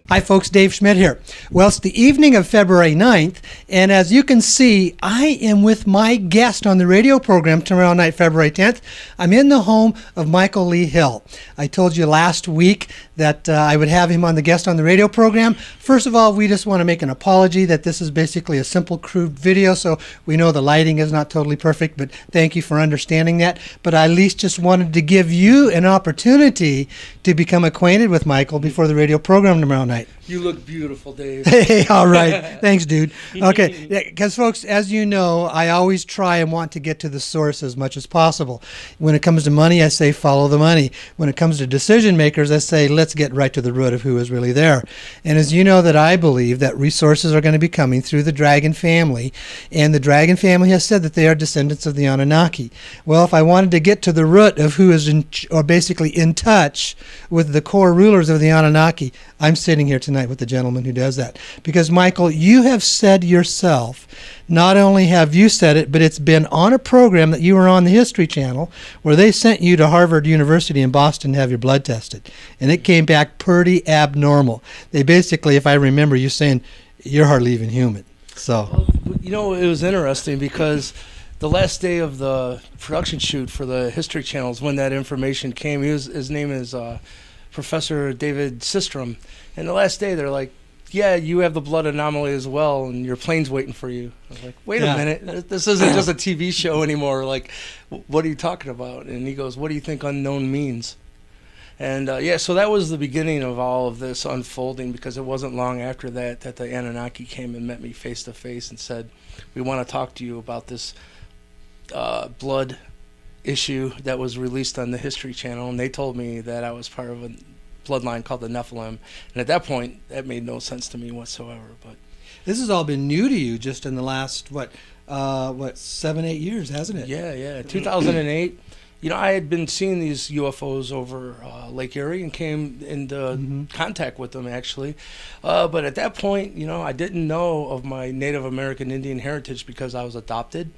Hi folks, Dave Schmidt here. Well, it's the evening of February 9th, and as you can see, I am with my guest on the radio program tomorrow night, February 10th. I'm in the home of Michael Lee Hill. I told you last week that I would have him on the guest on the radio program. First of all, we just want to make an apology that this is basically a simple crude video, so we know the lighting is not totally perfect, but thank you for understanding that. But I at least just wanted to give you an opportunity to become acquainted with Michael before the radio program tomorrow night. You look beautiful, Dave. Hey, all right. Thanks, dude. Okay, because folks, as you know, I always try and want to get to the source as much as possible. When it comes to money, I say follow the money. When it comes to decision makers, I say let's get right to the root of who is really there. And as you know, that I believe that resources are going to be coming through the dragon family, and the dragon family has said that they are descendants of the Anunnaki. Well, if I wanted to get to the root of who is basically in touch with the core rulers of the Anunnaki, I'm sitting here tonight with the gentleman who does that. Because, Michael, you have said yourself, not only have you said it, but it's been on a program that you were on the History Channel where they sent you to Harvard University in Boston to have your blood tested. And it came back pretty abnormal. They basically, if I remember you saying, you're hardly even human. So, you know, it was interesting because the last day of the production shoot for the History Channel is when that information came. His name is Professor David Sistrom. And the last day, they're like, yeah, you have the blood anomaly as well, and your plane's waiting for you. I was like, wait a minute, this isn't just a TV show anymore. Like, what are you talking about? And he goes, what do you think unknown means? And so that was the beginning of all of this unfolding, because it wasn't long after that that the Anunnaki came and met me face to face and said, we want to talk to you about this blood issue that was released on the History Channel. And they told me that I was part of a bloodline called the Nephilim, and at that point that made no sense to me whatsoever. But this has all been new to you just in the last 7-8 years, hasn't it? Yeah 2008. You know, I had been seeing these UFOs over Lake Erie and came into contact with them, actually. But at that point, you know, I didn't know of my Native American Indian heritage because I was adopted,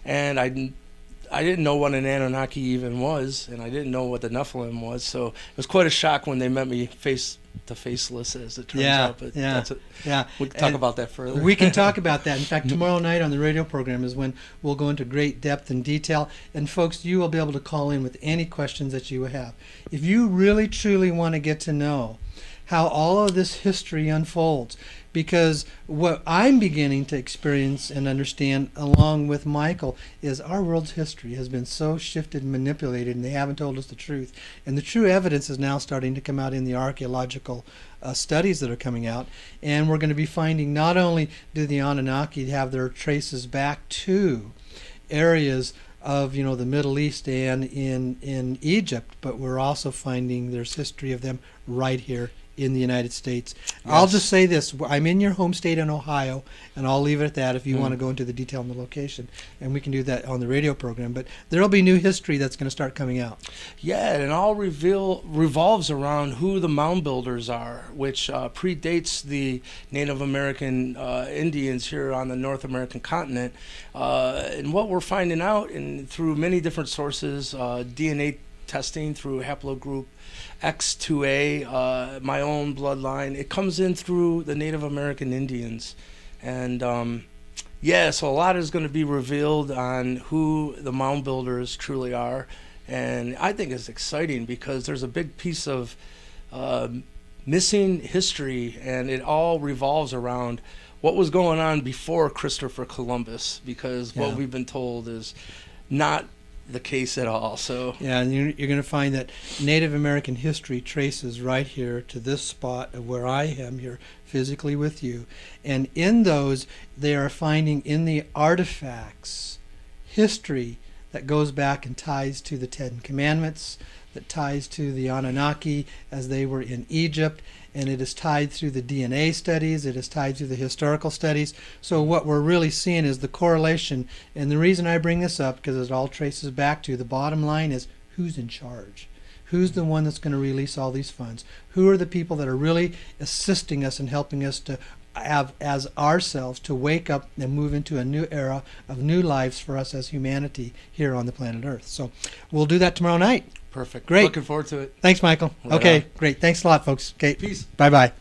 and I didn't know what an Anunnaki even was, and I didn't know what the Nephilim was. So it was quite a shock when they met me face to faceless, as it turns out. But we can talk about that further. We can talk about that. In fact, tomorrow night on the radio program is when we'll go into great depth and detail. And folks, you will be able to call in with any questions that you have. If you really, truly want to get to know how all of this history unfolds, because what I'm beginning to experience and understand along with Michael is our world's history has been so shifted and manipulated, and they haven't told us the truth. And the true evidence is now starting to come out in the archaeological studies that are coming out. And we're going to be finding not only do the Anunnaki have their traces back to areas of, you know, the Middle East and in Egypt, but we're also finding there's history of them right here in the United States. Yes. I'll just say this. I'm in your home state in Ohio, and I'll leave it at that if you want to go into the detail on the location. And we can do that on the radio program. But there will be new history that's going to start coming out. Yeah, and it all revolves around who the mound builders are, which predates the Native American Indians here on the North American continent. And what we're finding out, and through many different sources, DNA testing through haplogroup X2A, my own bloodline, it comes in through the Native American Indians. And so a lot is going to be revealed on who the mound builders truly are. And I think it's exciting because there's a big piece of missing history, and it all revolves around what was going on before Christopher Columbus, because what we've been told is not the case at all. So and you're going to find that Native American history traces right here to this spot of where I am here physically with you, and in those they are finding in the artifacts history that goes back and ties to the Ten Commandments, that ties to the Anunnaki as they were in Egypt, and it is tied through the DNA studies, it is tied through the historical studies. So what we're really seeing is the correlation, and the reason I bring this up, because it all traces back to the bottom line is who's in charge? Who's the one that's going to release all these funds? Who are the people that are really assisting us and helping us to have as ourselves to wake up and move into a new era of new lives for us as humanity here on the planet Earth? So we'll do that tomorrow night. Perfect. Great. Looking forward to it. Thanks, Michael. Right okay, on. Great. Thanks a lot, folks. Okay. Peace. Bye-bye.